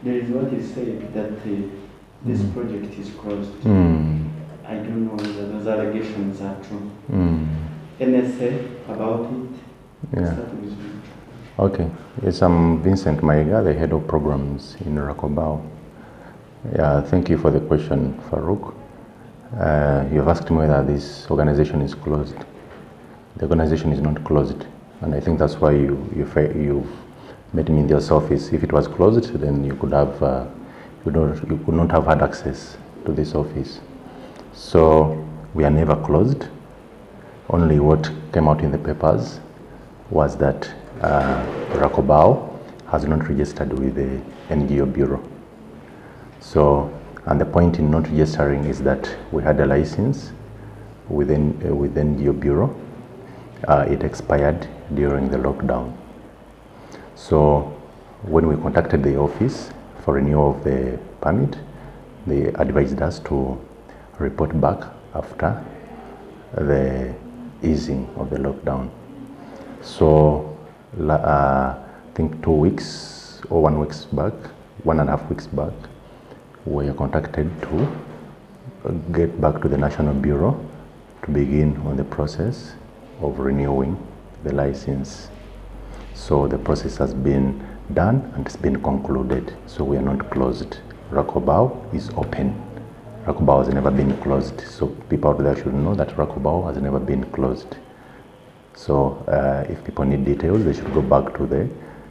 There is what is said that this project is closed. I don't know whether those allegations are true. NSA about it? Yeah. Okay. Yes, I'm Vincent Mayiga, the head of programs in RACOBAO. Yeah, thank you for the question, Farouk. You've asked me whether this organization is closed. The organization is not closed, and I think that's why you've met me in this office. If it was closed, then you could not have had access to this office. So we are never closed. Only what came out in the papers was that RACOBAO has not registered with the NGO Bureau. So, and the point in not registering is that we had a license with NGO Bureau. It expired during the lockdown. So when we contacted the office for renewal of the permit, they advised us to report back after the easing of the lockdown. So I think 2 weeks or 1 week back, 1.5 weeks back, we are contacted to get back to the National Bureau to begin on the process of renewing the license. So the process has been done and it's been concluded. So we are not closed. RACOBAO is open. RACOBAO has never been closed. So people out there should know that RACOBAO has never been closed. So if people need details, they should go back to the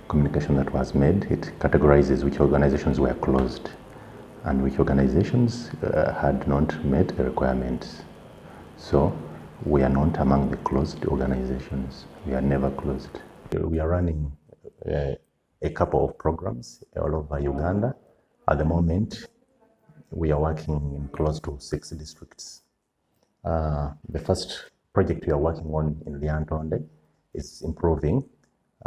communication that was made. It categorizes which organizations were closed and which organizations had not met the requirements. So we are not among the closed organizations. We are never closed. We are running a couple of programs all over Uganda. At the moment, we are working in close to 6 districts. The first project we are working on in Lyantonde is improving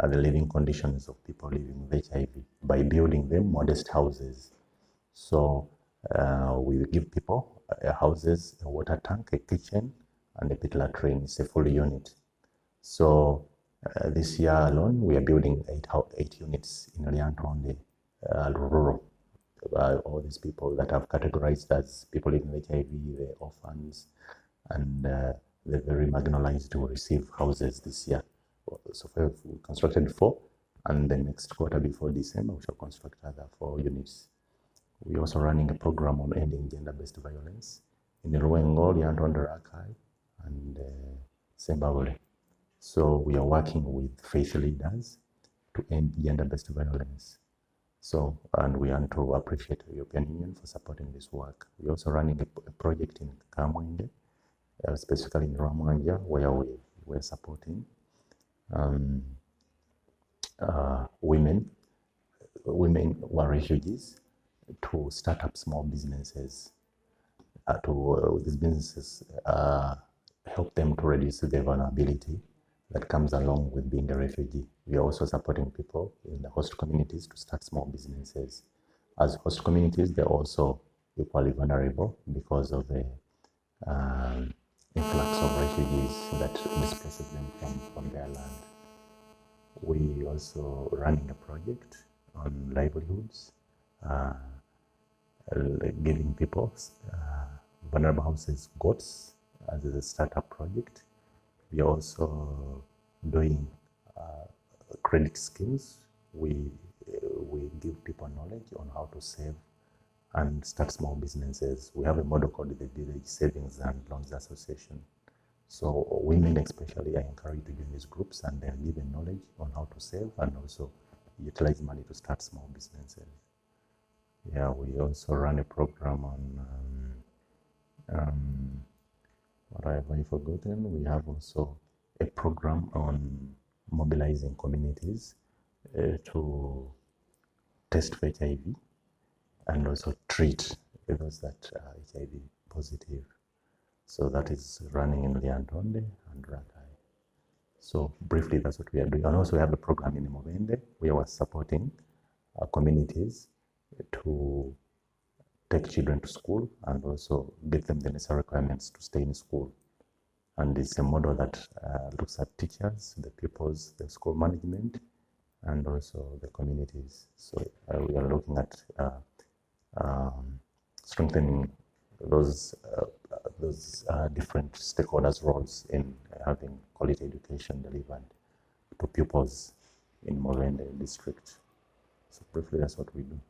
the living conditions of people living with HIV by building them modest houses. So we will give people houses, a water tank, a kitchen, and a pit latrine. It's a full unit. So this year alone, we are building 8 units in Lyantonde, rural. All these people that have categorized as people living with HIV, the orphans, and the very marginalized will receive houses this year. So far, we constructed 4, and the next quarter before December, we shall construct other 4 units. We're also running a program on ending gender-based violence in Ruwengo, Lyantonde, Rakai, and Sembabule. So we are working with faith leaders to end gender-based violence. So, and we want to appreciate the European Union for supporting this work. We're also running a project in Kamwenge, specifically in Ramwanja, where we're supporting women who are refugees to start up small businesses. These businesses help them to reduce the vulnerability that comes along with being a refugee. We are also supporting people in the host communities to start small businesses. As host communities, they're also equally vulnerable because of the influx of refugees that displaces them from their land. We also running a project on livelihoods, giving people vulnerable houses goats as a startup project. We are also doing credit schemes. We give people knowledge on how to save and start small businesses. We have a model called the Village Savings and Loans Association. So women especially are encouraged to join these groups, and they're given knowledge on how to save and also utilize money to start small businesses. Yeah, we also run a program on what have I forgotten? We have also a program on mobilizing communities to test for HIV and also treat those that are HIV positive. So that is running in Lyantonde and Rakai. So briefly, that's what we are doing. And also we have a program in Mubende where we're supporting communities to take children to school and also get them the necessary requirements to stay in school. And it's a model that looks at teachers, the pupils, the school management, and also the communities. So we are looking at strengthening those different stakeholders' roles in having quality education delivered to pupils in Morende district. So briefly, that's what we do.